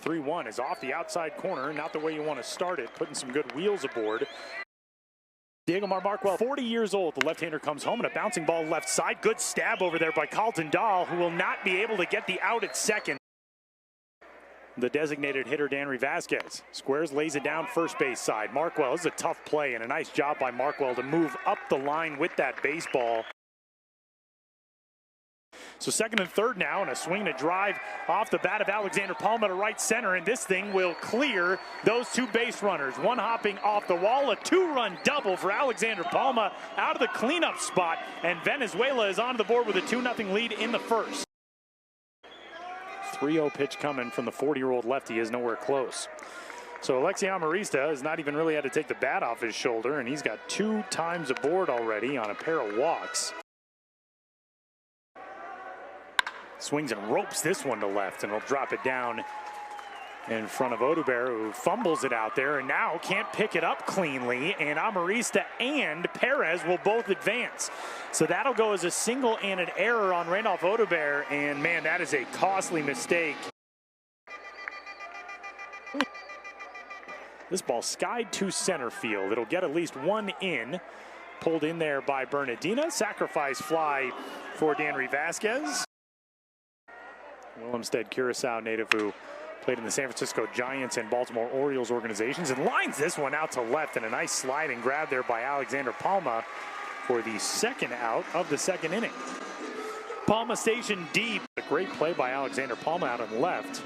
3-1 is off the outside corner, not the way you want to start it, putting some good wheels aboard. Diego Marmarquell, 40 years old. The left-hander comes home and a bouncing ball left side. Good stab over there by Carlton Dahl, who will not be able to get the out at second. The designated hitter, Danry Vasquez, squares, lays it down first base side. Markwell, this is a tough play and a nice job by Markwell to move up the line with that baseball. So second and third now, and a swing and a drive off the bat of Alexander Palma to right center, and this thing will clear those two base runners. One hopping off the wall, a two-run double for Alexander Palma out of the cleanup spot, and Venezuela is on the board with a 2-0 lead in the first. 3-0 pitch coming from the 40-year-old lefty is nowhere close. So Alexi Amarista has not even really had to take the bat off his shoulder, and he's got 2 times aboard already on a pair of walks. Swings and ropes this one to left, and will drop it down in front of Odubert, who fumbles it out there and now can't pick it up cleanly, and Amarista and Perez will both advance. So that'll go as a single and an error on Randolph Odubert, and man, that is a costly mistake. This ball skied to center field. It'll get at least one in. Pulled in there by Bernadina. Sacrifice fly for Danry Vasquez. Willemstad, Curacao native who played in the San Francisco Giants and Baltimore Orioles organizations, and lines this one out to left, and a nice sliding grab there by Alexander Palma for the second out of the second inning. Palma stationed deep. A great play by Alexander Palma out on left.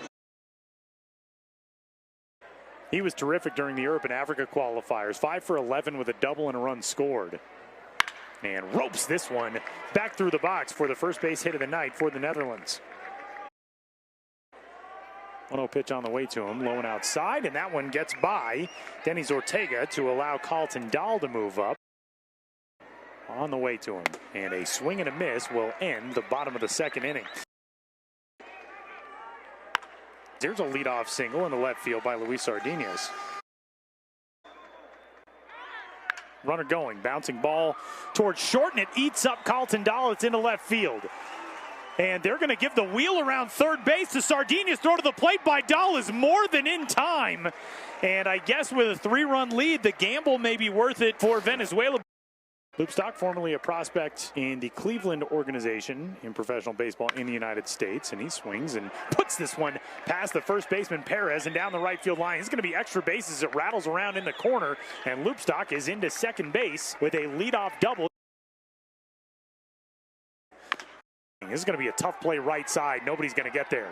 He was terrific during the Urban Africa qualifiers. 5 for 11 with a double and a run scored. And ropes this one back through the box for the first base hit of the night for the Netherlands. 1-0 pitch on the way to him, low and outside, and that one gets by Dennis Ortega to allow Carlton Dahl to move up. On the way to him, and a swing and a miss will end the bottom of the second inning. There's a leadoff single in the left field by Luis Sardinas. Runner going, bouncing ball towards short, and it eats up Carlton Dahl. It's into left field. And they're going to give the wheel around third base to Sardinas. Throw to the plate by Dahl is more than in time. And I guess with a 3-run lead, the gamble may be worth it for Venezuela. Loopstock, formerly a prospect in the Cleveland organization in professional baseball in the United States. And he swings and puts this one past the first baseman Perez and down the right field line. It's going to be extra bases. It rattles around in the corner. And Loopstock is into second base with a leadoff double. This is going to be a tough play right side. Nobody's going to get there.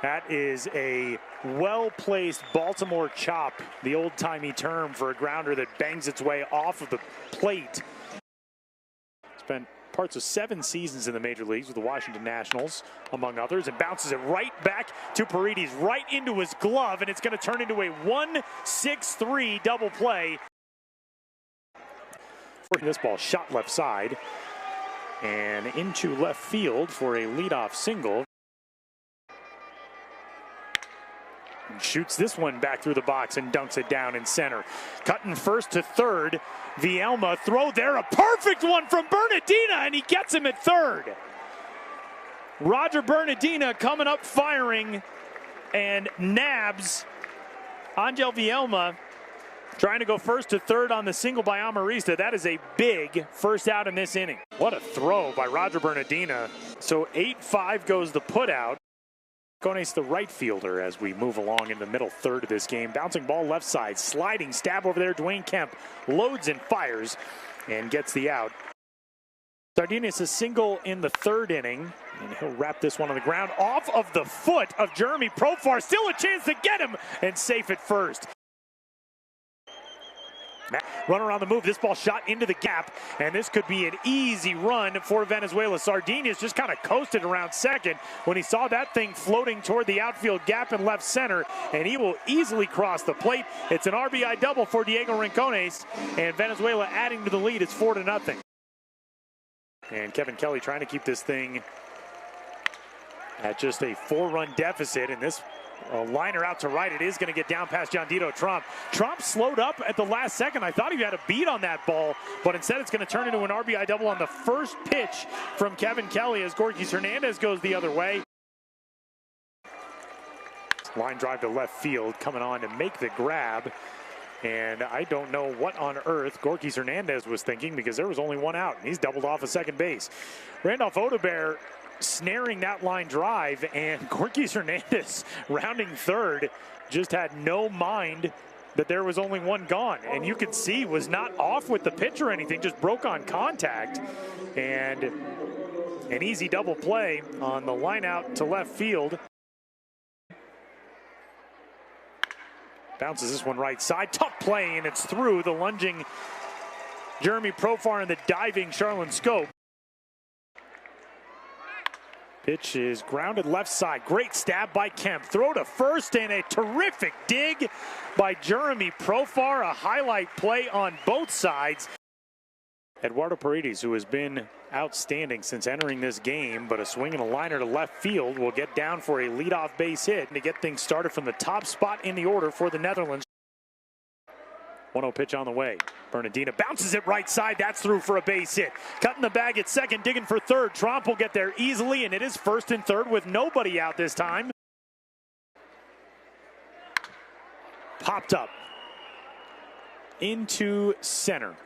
That is a well-placed Baltimore chop, the old-timey term for a grounder that bangs its way off of the plate. Spent parts of 7 seasons in the major leagues with the Washington Nationals, among others, and bounces it right back to Paredes, right into his glove, and it's going to turn into a 1-6-3 double play. This ball shot left side and into left field for a leadoff single. And shoots this one back through the box and dunks it down in center. Cutting first to third. Vielma, throw there, a perfect one from Bernadina, and he gets him at third. Roger Bernadina coming up firing and nabs Angel Vielma, trying to go first to third on the single by Amarista. That is a big first out in this inning. What a throw by Roger Bernadina. So 8-5 goes the putout. Cones, the right fielder, as we move along in the middle third of this game. Bouncing ball left side, sliding stab over there. Dwayne Kemp loads and fires and gets the out. Sardinas a single in the third inning, and he'll wrap this one on the ground off of the foot of Jeremy Profar. Still a chance to get him and safe at first. Runner on the move. This ball shot into the gap, and this could be an easy run for Venezuela. Sardinas just kind of coasted around second when he saw that thing floating toward the outfield gap in left center, and he will easily cross the plate. It's an RBI double for Diego Rincones, and Venezuela adding to the lead. It's 4-0. And Kevin Kelly trying to keep this thing at just a 4-run deficit, and this a liner out to right. It is going to get down past Jiandido Tromp. Tromp slowed up at the last second. I thought he had a beat on that ball, but instead it's going to turn into an RBI double on the first pitch from Kevin Kelly as Gorkis Hernandez goes the other way. Line drive to left field, coming on to make the grab. And I don't know what on earth Gorkys Hernandez was thinking, because there was only one out, and he's doubled off of second base. Randolph Odubert snaring that line drive, and Gorkys Hernandez rounding third just had no mind that there was only one gone. And you could see was not off with the pitch or anything, just broke on contact. And an easy double play on the line out to left field. Bounces this one right side. Tough play, and it's through the lunging Jeremy Profar and the diving Sharlon Schoop. Pitch is grounded left side. Great stab by Kemp. Throw to first, and a terrific dig by Jeremy Profar. A highlight play on both sides. Eduardo Paredes, who has been outstanding since entering this game, but a swing and a liner to left field, will get down for a leadoff base hit to get things started from the top spot in the order for the Netherlands. 1-0 pitch on the way. Bernadina bounces it right side. That's through for a base hit. Cutting the bag at second, digging for third. Tromp will get there easily, and it is first and third with nobody out this time. Popped up into center.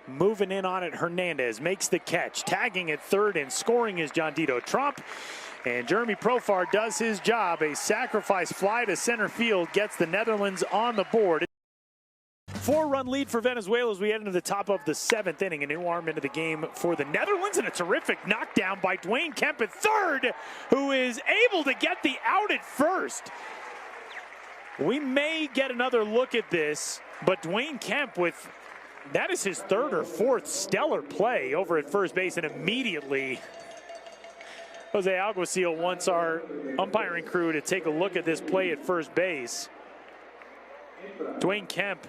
Moving in on it, Hernandez makes the catch. Tagging at third and scoring is Jiandido Tromp. And Jeremy Profar does his job. A sacrifice fly to center field gets the Netherlands on the board. 4-run lead for Venezuela as we head into the top of the 7th inning. A new arm into the game for the Netherlands, and a terrific knockdown by Dwayne Kemp at third, who is able to get the out at first. We may get another look at this, but Dwayne Kemp that is his third or fourth stellar play over at first base, and immediately Jose Alguacil wants our umpiring crew to take a look at this play at first base. Dwayne Kemp,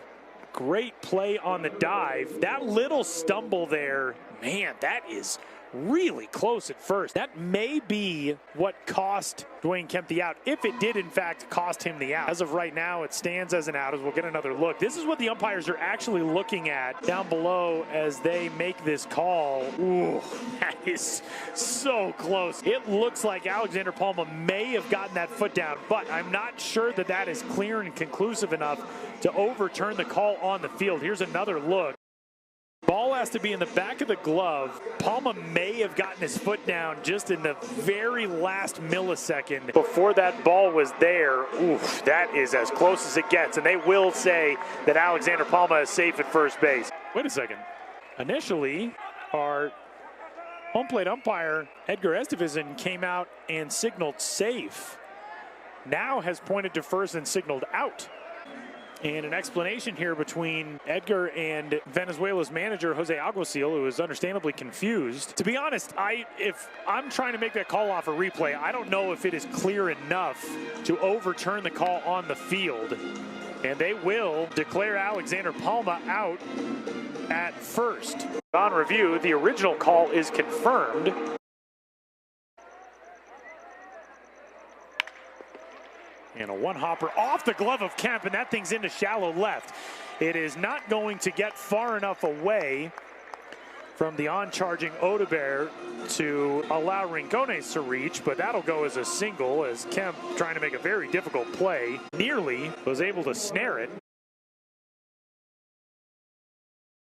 great play on the dive. That little stumble there, man, that is really close at first. That may be what cost Dwayne Kemp the out, if it did in fact cost him the out. As of right now, it stands as an out, as we'll get another look. This is what the umpires are actually looking at down below as they make this call. Ooh, that is so close. It looks like Alexander Palma may have gotten that foot down, but I'm not sure that that is clear and conclusive enough to overturn the call on the field. Here's another look. Ball has to be in the back of the glove. Palma may have gotten his foot down just in the very last millisecond before that ball was there. Oof, that is as close as it gets, and they will say that Alexander Palma is safe at first base. Wait a second. Initially, our home plate umpire, Edgar Estevizan, came out and signaled safe. Now has pointed to first and signaled out. And an explanation here between Edgar and Venezuela's manager, Jose Alguacil, who is understandably confused. To be honest, if I'm trying to make that call off a replay, I don't know if it is clear enough to overturn the call on the field. And they will declare Alexander Palma out at first. On review, the original call is confirmed. And a one-hopper off the glove of Kemp, and that thing's into shallow left. It is not going to get far enough away from the on-charging Odubert to allow Rincones to reach, but that'll go as a single, as Kemp, trying to make a very difficult play, nearly was able to snare it.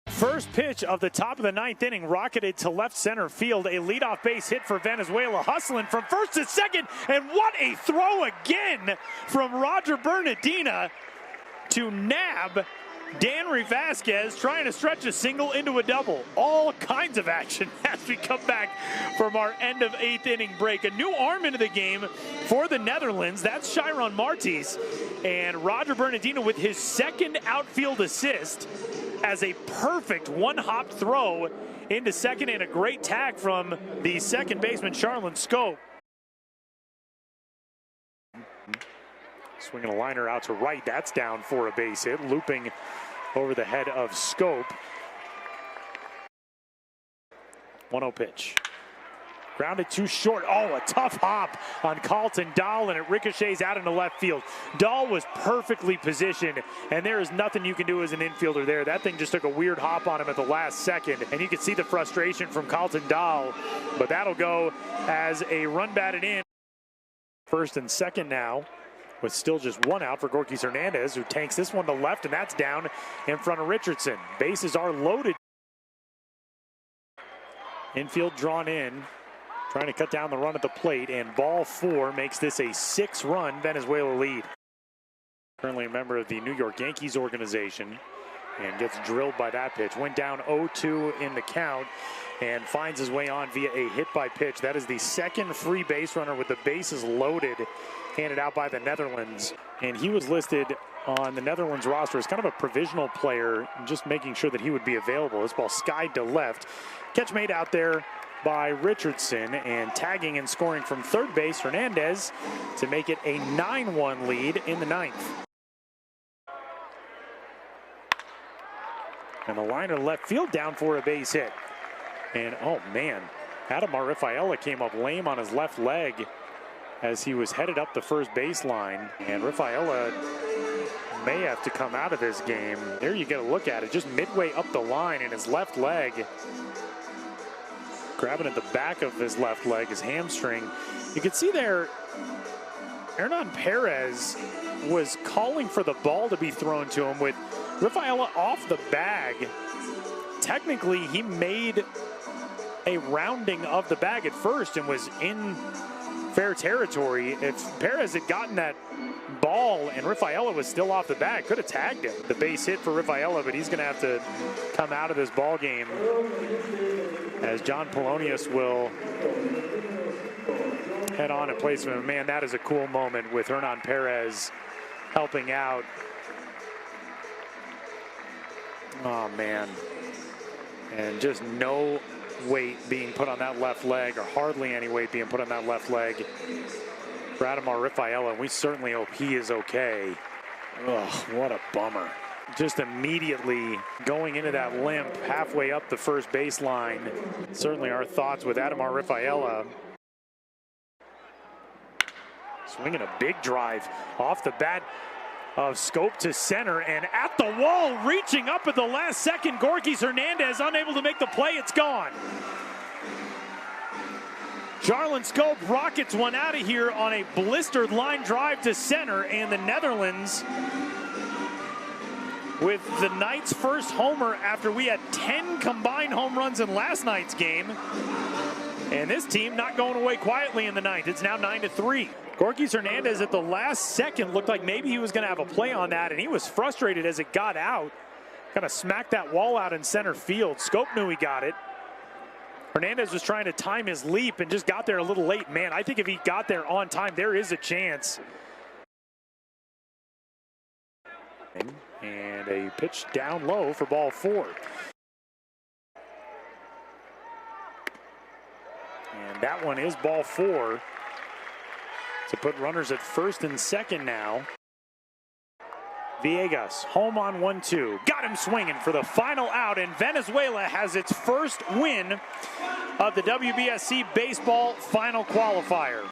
First pitch of the top of the 9th inning, rocketed to left center field. A leadoff base hit for Venezuela, hustling from first to second. And what a throw again from Roger Bernadina to nab Danry Vasquez, trying to stretch a single into a double. All kinds of action as we come back from our end of 8th inning break. A new arm into the game for the Netherlands. That's Sharlon Martis. And Roger Bernadina with his second outfield assist as a perfect one-hop throw into second, and a great tag from the second baseman, Sharlon Schoop. Swinging a liner out to right. That's down for a base hit, looping over the head of Schoop. 1-0 pitch. Grounded too short. Oh, a tough hop on Carlton Dahl, and it ricochets out into left field. Dahl was perfectly positioned, and there is nothing you can do as an infielder there. That thing just took a weird hop on him at the last second, and you can see the frustration from Carlton Dahl, but that'll go as a run batted in. First and second now with still just one out for Gorkys Hernandez, who tanks this one to left, and that's down in front of Richardson. Bases are loaded. Infield drawn in, trying to cut down the run at the plate, and ball 4 makes this a 6-run Venezuela lead. Currently a member of the New York Yankees organization, and gets drilled by that pitch. Went down 0-2 in the count and finds his way on via a hit by pitch. That is the second free base runner with the bases loaded, handed out by the Netherlands. And he was listed on the Netherlands roster as kind of a provisional player, just making sure that he would be available. This ball skied to left. Catch made out there by Richardson, and tagging and scoring from third base, Hernandez, to make it a 9-1 lead in the 9th. And a liner left field down for a base hit. And oh man, Ademar Rifaela came up lame on his left leg as he was headed up the first baseline. And Rifaela may have to come out of this game. There you get a look at it, just midway up the line, and his left leg, grabbing at the back of his left leg, his hamstring. You can see there, Hernan Perez was calling for the ball to be thrown to him with Rifaela off the bag. Technically, he made a rounding of the bag at first and was in fair territory. If Perez had gotten that ball and Rifaela was still off the bag, could have tagged him. The base hit for Rifaela, but he's going to have to come out of this ball game as John Polonius will head on in place of him. Man, that is a cool moment with Hernan Perez helping out. Oh man, and just no weight being put on that left leg, or hardly any weight being put on that left leg for Ademar Rifaela. We certainly hope he is okay. Ugh, what a bummer. Just immediately going into that limp halfway up the first baseline. Certainly our thoughts with Ademar Rifaela. Swinging a big drive off the bat of Schoop to center, and at the wall, reaching up at the last second, Gorkys Hernandez unable to make the play. It's gone. Sharlon Schoop rockets one out of here on a blistered line drive to center, and the Netherlands with the night's first homer after we had 10 combined home runs in last night's game. And this team not going away quietly in the 9th. It's now 9-3. Gorkys Hernandez at the last second looked like maybe he was going to have a play on that, and he was frustrated as it got out. Kind of smacked that wall out in center field. Schoop knew he got it. Hernandez was trying to time his leap and just got there a little late. Man, I think if he got there on time, there is a chance. And a pitch down low for ball 4. And that one is ball 4 to put runners at first and second now. Villegas home on 1-2. Got him swinging for the final out, and Venezuela has its first win of the WBSC Baseball Final Qualifier.